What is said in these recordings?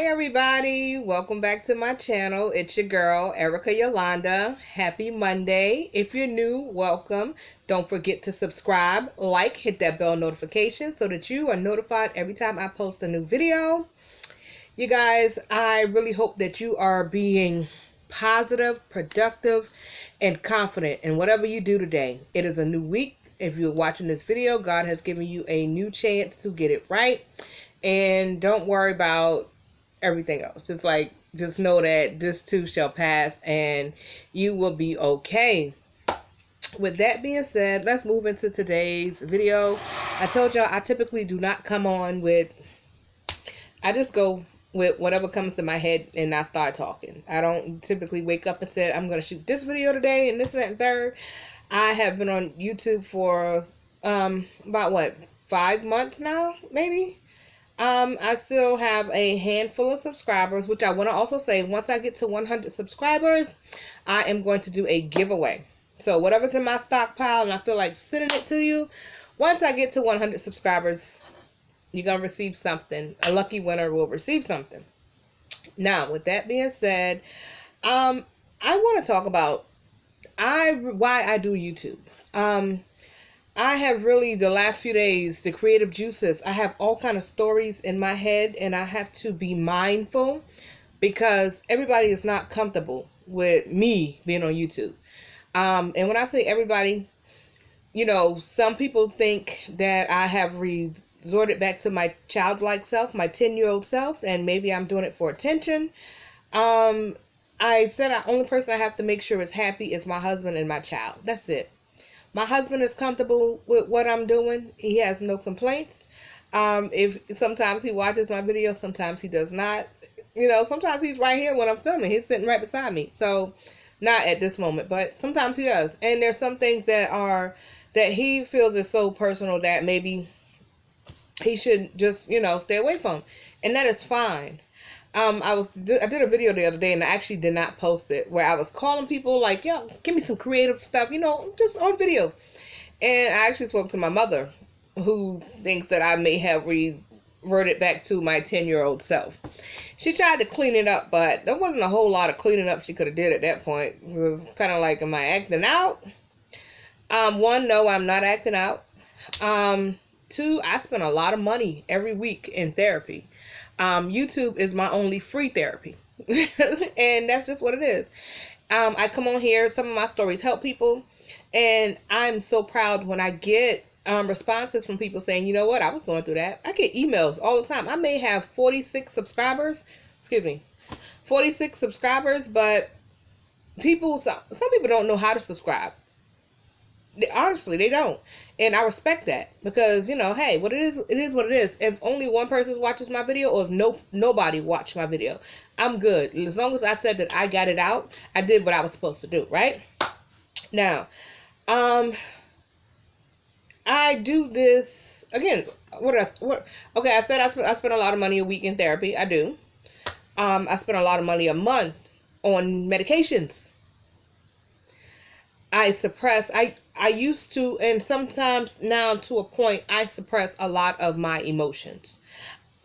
everybody, welcome back to my channel. It's your girl Erica Yolanda. Happy Monday. If you're new, welcome. Don't forget to subscribe, like, hit that bell notification so that you are notified every time I post a new video. You guys, I really hope that you are being positive, productive, and confident in whatever you do today. It is a new week. If you're watching this video, God has given you a new chance to get it right. And don't worry about everything else. Just know that this too shall pass and you will be okay. With that being said, let's move into today's video. I told y'all I typically do not come on with, I just go with whatever comes to my head and I start talking. I don't typically wake up and say, I'm going to shoot this video today and this, that, and third. I have been on YouTube for about what, 5 months now, maybe? I still have a handful of subscribers, which I want to also say, once I get to 100 subscribers, I am going to do a giveaway. So whatever's in my stockpile and I feel like sending it to you, once I get to 100 subscribers, you're going to receive something. A lucky winner will receive something. Now, with that being said, I want to talk about why I do YouTube. I have really, the last few days, the creative juices, I have all kind of stories in my head and I have to be mindful because everybody is not comfortable with me being on YouTube. And when I say everybody, you know, some people think that I have resorted back to my childlike self, my 10-year-old self, and maybe I'm doing it for attention. I said the only person I have to make sure is happy is my husband and my child. That's it. My husband is comfortable with what I'm doing. He has no complaints. If sometimes he watches my videos, sometimes he does not. You know, sometimes he's right here when I'm filming. He's sitting right beside me. So, not at this moment, but sometimes he does. And there's some things that he feels is so personal that maybe he should just, you know, stay away from. And that is fine. I did a video the other day and I actually did not post it where I was calling people like, yo, give me some creative stuff, you know, just on video. And I actually spoke to my mother who thinks that I may have reverted back to my 10-year-old self. She tried to clean it up, but there wasn't a whole lot of cleaning up she could have did at that point. It was kind of like, am I acting out? One, no, I'm not acting out. Two, I spend a lot of money every week in therapy. YouTube is my only free therapy. And that's just what it is. I come on here, some of my stories help people, and I'm so proud when I get responses from people saying, you know what, I was going through that. I get emails all the time. I may have 46 subscribers, but some people don't know how to subscribe. Honestly, they don't. And I respect that because, you know, hey, it is what it is. If only one person watches my video or if nobody watched my video, I'm good. As long as I said that I got it out, I did what I was supposed to do, right? Now, I do this, again, okay, I said I spend a lot of money a week in therapy. I do. I spend a lot of money a month on medications. I used to, and sometimes now to a point, I suppress a lot of my emotions.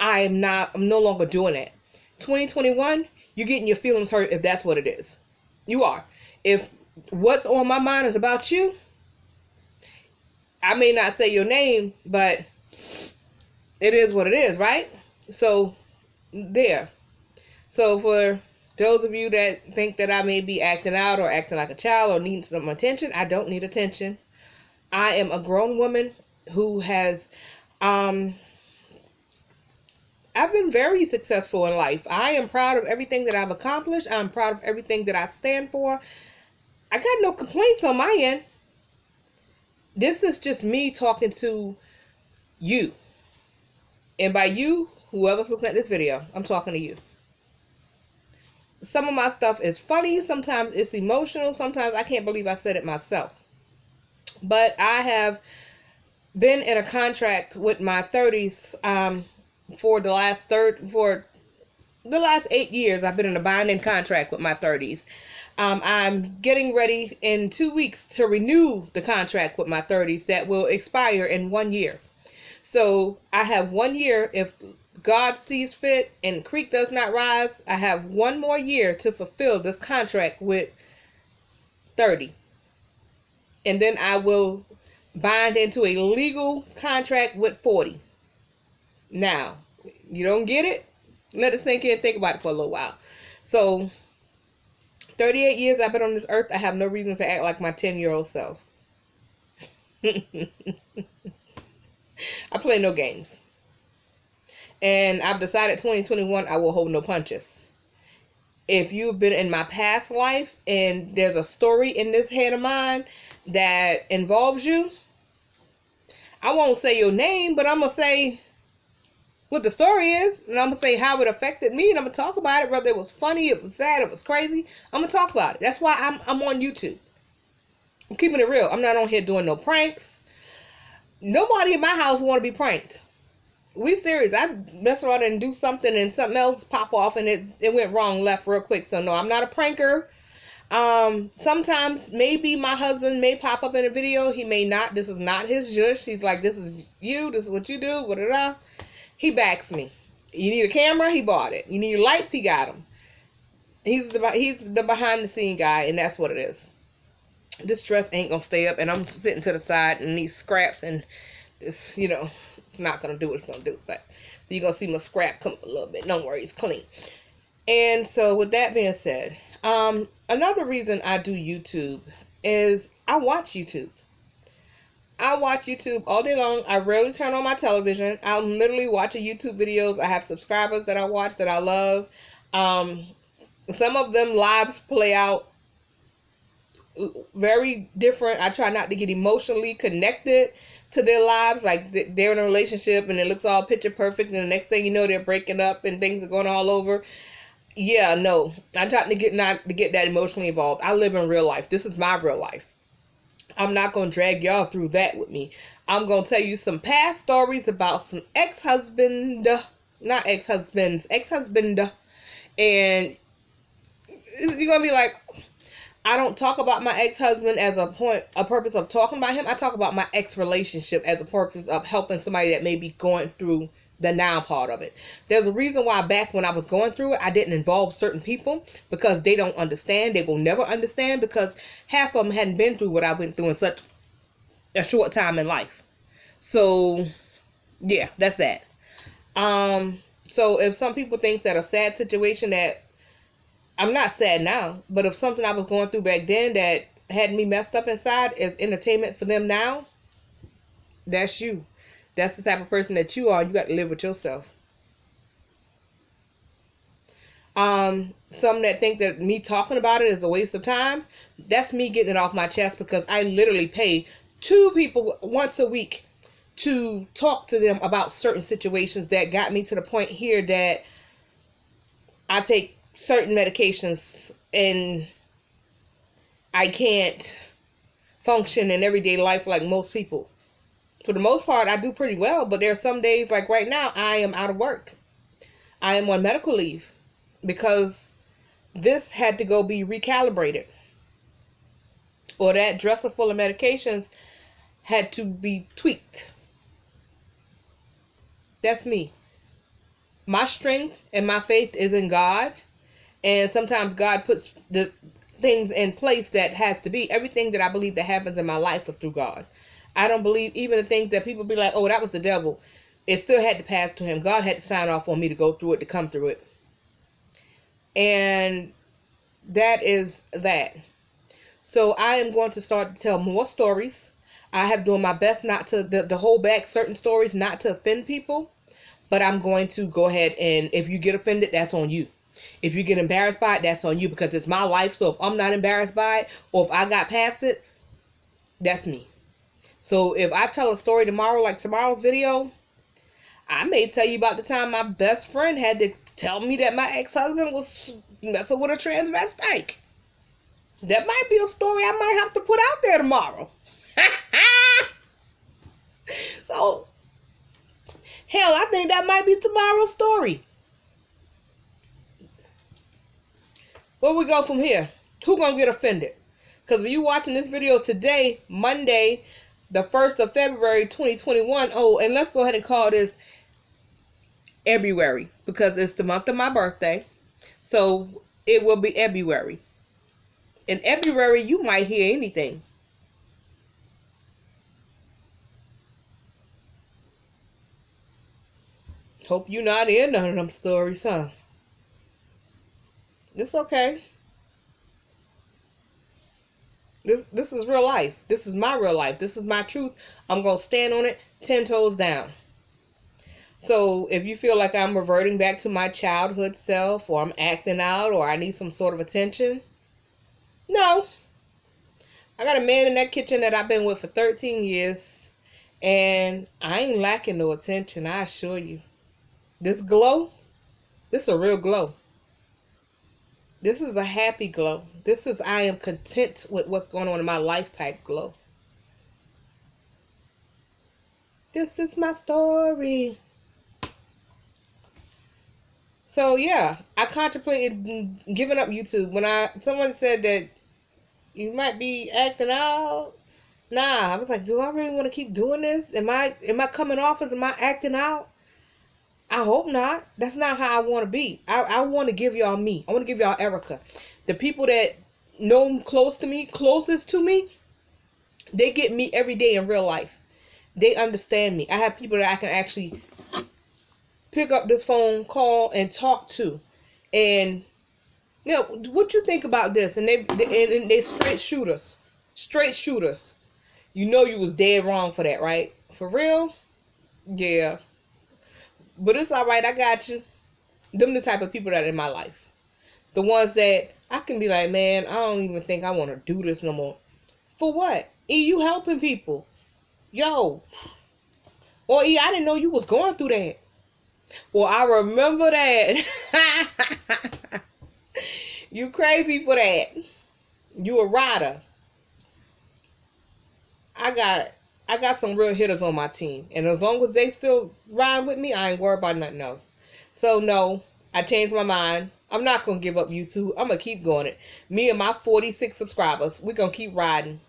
I'm no longer doing it. 2021, you're getting your feelings hurt if that's what it is. You are. If what's on my mind is about you, I may not say your name, but it is what it is, right? So, there. So for those of you that think that I may be acting out or acting like a child or needing some attention, I don't need attention. I am a grown woman who has, I've been very successful in life. I am proud of everything that I've accomplished. I'm proud of everything that I stand for. I got no complaints on my end. This is just me talking to you. And by you, whoever's looking at this video, I'm talking to you. Some of my stuff is funny, sometimes it's emotional, sometimes I can't believe I said it myself. But I have been in a contract with my 30s for the last 8 years. I've been in a binding contract with my 30s. I'm getting ready in 2 weeks to renew the contract with my 30s that will expire in 1 year. So I have 1 year. If God sees fit and the creek does not rise, I have one more year to fulfill this contract with 30. And then I will bind into a legal contract with 40. Now, you don't get it? Let it sink in. Think about it for a little while. So, 38 years I've been on this earth. I have no reason to act like my 10-year-old self. I play no games. And I've decided 2021 I will hold no punches. If you've been in my past life and there's a story in this head of mine that involves you, I won't say your name, but I'm going to say what the story is, and I'm going to say how it affected me, and I'm going to talk about it, whether it was funny, it was sad, it was crazy. I'm going to talk about it. That's why I'm on YouTube. I'm keeping it real. I'm not on here doing no pranks. Nobody in my house want to be pranked. We serious. I mess around and do something and something else pop off and it went wrong left real quick. So no, I'm not a pranker. Sometimes maybe my husband may pop up in a video. He may not. This is not his jush. He's like, this is you. This is what you do. Whatever. He backs me. You need a camera? He bought it. You need lights? He got them. He's the behind the scene guy, and that's what it is. This dress ain't gonna stay up, and I'm sitting to the side and these scraps and this, it's not gonna do what it's gonna do. But so you're gonna see my scrap come a little bit. Don't worry, it's clean. And so with that being said, another reason I do YouTube is I watch YouTube. I watch YouTube all day long. I rarely turn on my television. I'm literally watching YouTube videos. I have subscribers that I watch that I love. Some of them lives play out very different. I try not to get emotionally connected to their lives, like they're in a relationship and it looks all picture perfect, and the next thing you know they're breaking up and things are going all over. Yeah, no, I try not to get that emotionally involved. I live in real life. This is my real life. I'm not going to drag y'all through that with me. I'm going to tell you some past stories about some ex-husband, and you're going to be like, I don't talk about my ex-husband as a purpose of talking about him. I talk about my ex-relationship as a purpose of helping somebody that may be going through the now part of it. There's a reason why back when I was going through it, I didn't involve certain people, because they don't understand. They will never understand, because half of them hadn't been through what I went through in such a short time in life. So, yeah, that's that. So if some people think that a sad situation that I'm not sad now, but if something I was going through back then that had me messed up inside is entertainment for them now, that's you. That's the type of person that you are. You got to live with yourself. Some that think that me talking about it is a waste of time, that's me getting it off my chest, because I literally pay 2 people once a week to talk to them about certain situations that got me to the point here that I take certain medications and I can't function in everyday life like most people. For the most part, I do pretty well, but there are some days, like right now, I am out of work. I am on medical leave because this had to go be recalibrated, or that dresser full of medications had to be tweaked. That's me. My strength and my faith is in God, and sometimes God puts the things in place that has to be. Everything that I believe that happens in my life was through God. I don't believe even the things that people be like, oh, that was the devil. It still had to pass to him. God had to sign off on me to go through it, to come through it. And that is that. So I am going to start to tell more stories. I have doing my best not to hold back certain stories, not to offend people. But I'm going to go ahead, and if you get offended, that's on you. If you get embarrassed by it, that's on you, because it's my life. So if I'm not embarrassed by it, or if I got past it, that's me. So if I tell a story tomorrow, like tomorrow's video, I may tell you about the time my best friend had to tell me that my ex-husband was messing with a transvestite. That might be a story I might have to put out there tomorrow. So, hell, I think that might be tomorrow's story. Where we go from here? Who gonna get offended? Because if you watching this video today, Monday, the 1st of February, 2021, oh, and let's go ahead and call this February, because it's the month of my birthday. So it will be February. In February, you might hear anything. Hope you're not in none of them stories, huh? It's okay. This is real life. This is my real life. This is my truth. I'm gonna stand on it 10 toes down. So if you feel like I'm reverting back to my childhood self, or I'm acting out, or I need some sort of attention, no. I got a man in that kitchen that I've been with for 13 years, and I ain't lacking no attention, I assure you. This glow, this is a real glow. This is a happy glow. This is I am content with what's going on in my life type glow. This is my story. So yeah, I contemplated giving up YouTube when someone said that you might be acting out. Nah, I was like, do I really want to keep doing this? Am I coming off as, am I acting out? I hope not. That's not how I want to be. I want to give y'all me. I want to give y'all Erica. The people that know closest to me, they get me every day in real life. They understand me. I have people that I can actually pick up this phone, call, and talk to. And, you know, what you think about this? And they straight shooters. Straight shooters. You know you was dead wrong for that, right? For real? Yeah. But it's alright, I got you. Them the type of people that are in my life. The ones that I can be like, man, I don't even think I want to do this no more. For what? E, you helping people. Yo. Or E, I didn't know you was going through that. Well, I remember that. You crazy for that. You a rider. I got some real hitters on my team. And as long as they still ride with me, I ain't worried about nothing else. So no, I changed my mind. I'm not going to give up YouTube. I'm going to keep going it. Me and my 46 subscribers, we're going to keep riding.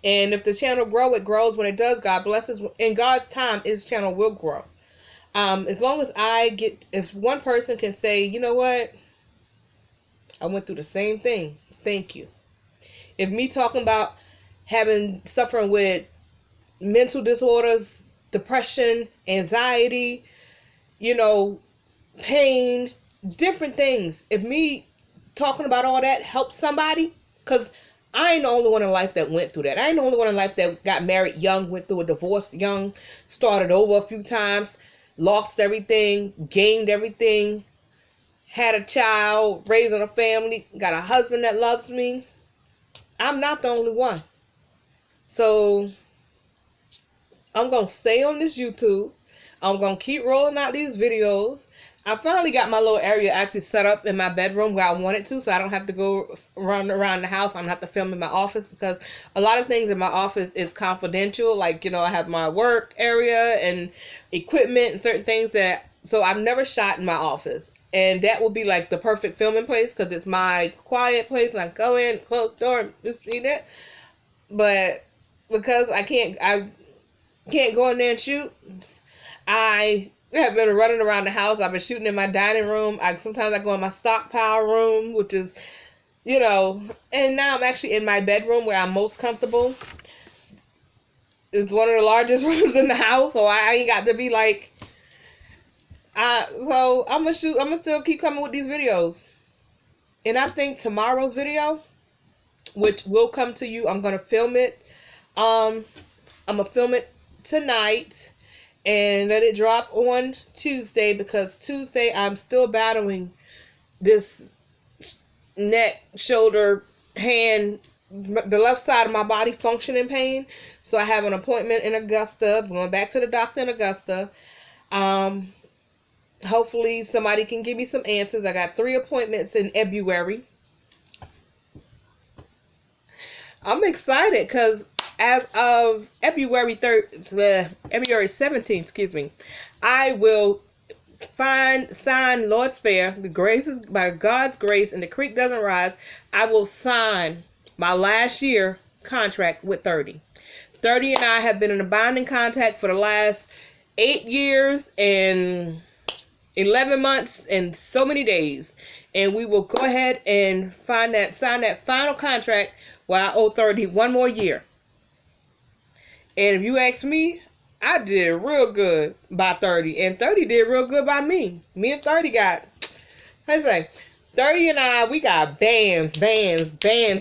And if the channel grow, it grows. When it does, God bless us. In God's time, his channel will grow. As long as if one person can say, you know what? I went through the same thing. Thank you. If me talking about suffering with mental disorders, depression, anxiety, you know, pain, different things. If me talking about all that helps somebody, because I ain't the only one in life that went through that. I ain't the only one in life that got married young, went through a divorce young, started over a few times, lost everything, gained everything, had a child, raising a family, got a husband that loves me. I'm not the only one. So I'm going to stay on this YouTube. I'm going to keep rolling out these videos. I finally got my little area actually set up in my bedroom where I wanted to, so I don't have to go run around the house. I don't have to film in my office, because a lot of things in my office is confidential. Like, you know, I have my work area and equipment and certain things so I've never shot in my office. And that will be like the perfect filming place, because it's my quiet place and I go in, close the door, just read it. But because I can't go in there and shoot, I have been running around the house. I've been shooting in my dining room. Sometimes I go in my stockpile room, which is, you know, and now I'm actually in my bedroom where I'm most comfortable. It's one of the largest rooms in the house, so I ain't got to be like, so I'm gonna still keep coming with these videos. And I think tomorrow's video, which will come to you, I'm gonna film it. I'm gonna film it tonight and let it drop on Tuesday, because Tuesday I'm still battling this neck, shoulder, hand, the left side of my body functioning pain. So I have an appointment in Augusta. I'm going back to the doctor in Augusta. Hopefully somebody can give me some answers. I got 3 appointments in February. I'm excited because as of February 17th, excuse me, I will sign, Lord spare, the grace is by God's grace and the creek doesn't rise, I will sign my last year contract with 30. 30 and I have been in a binding contact for the last 8 years and 11 months and so many days. And we will go ahead and sign that final contract while I owe 30 one more year. And if you ask me, I did real good by 30. And 30 did real good by me. Me and 30 got, I say, 30 and I, we got bands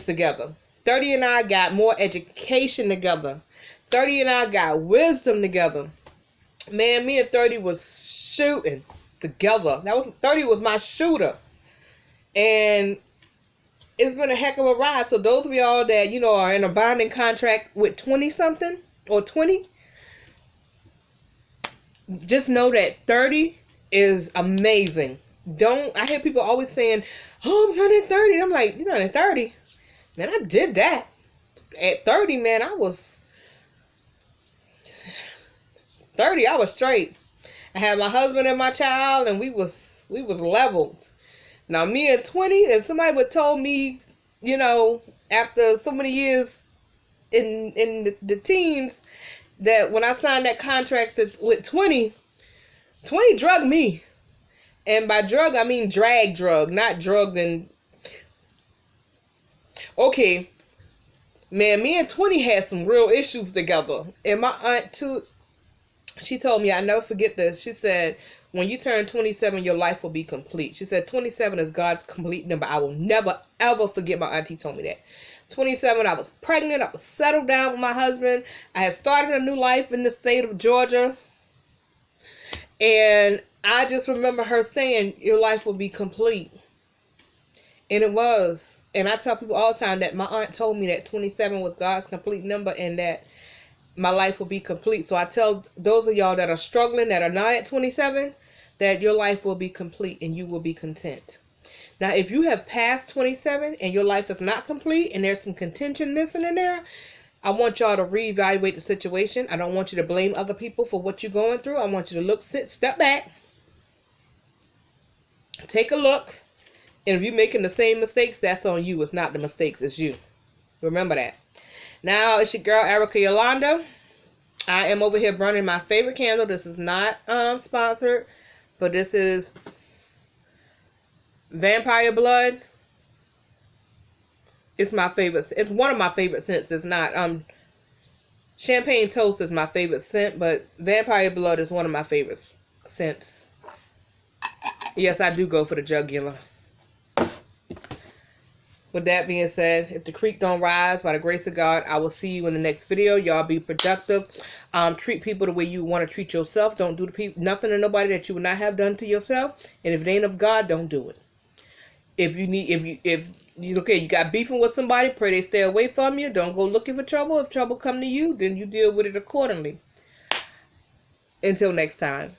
together. 30 and I got more education together. 30 and I got wisdom together. Man, me and 30 was shooting together. 30 was my shooter. And it's been a heck of a ride. So those of y'all that, you know, are in a binding contract with 20 something or 20, just know that 30 is amazing. I hear people always saying, oh, I'm turning 30. And I'm like, you're turning 30? Man, I did that. At 30, man, I was 30, I was straight. I had my husband and my child, and we was leveled. Now, me at 20, if somebody would told me, you know, after so many years in the teens, that when I signed that contract with 20 drugged me. And by drug, I mean drug, not drugged and... Okay, man, me and 20 had some real issues together. And my aunt, too, she told me, I never forget this. She said, when you turn 27, your life will be complete. She said, 27 is God's complete number. I will never, ever forget my auntie told me that. 27, I was pregnant. I was settled down with my husband. I had started a new life in the state of Georgia. And I just remember her saying, your life will be complete. And it was. And I tell people all the time that my aunt told me that 27 was God's complete number and that my life will be complete. So I tell those of y'all that are struggling, that are not at 27, that your life will be complete and you will be content. Now, if you have passed 27 and your life is not complete and there's some contention missing in there, I want y'all to reevaluate the situation. I don't want you to blame other people for what you're going through. I want you to step back, take a look, and if you're making the same mistakes, that's on you. It's not the mistakes, it's you. Remember that. Now, it's your girl, Erica Yolanda. I am over here burning my favorite candle. This is not sponsored, but this is Vampire Blood. It's my favorite. It's one of my favorite scents. It's not. Champagne Toast is my favorite scent, but Vampire Blood is one of my favorite scents. Yes, I do go for the jugular. With that being said, if the creek don't rise, by the grace of God, I will see you in the next video. Y'all be productive. Treat people the way you want to treat yourself. Don't do nothing to nobody that you would not have done to yourself. And if it ain't of God, don't do it. If you got beefing with somebody, pray they stay away from you. Don't go looking for trouble. If trouble come to you, then you deal with it accordingly. Until next time.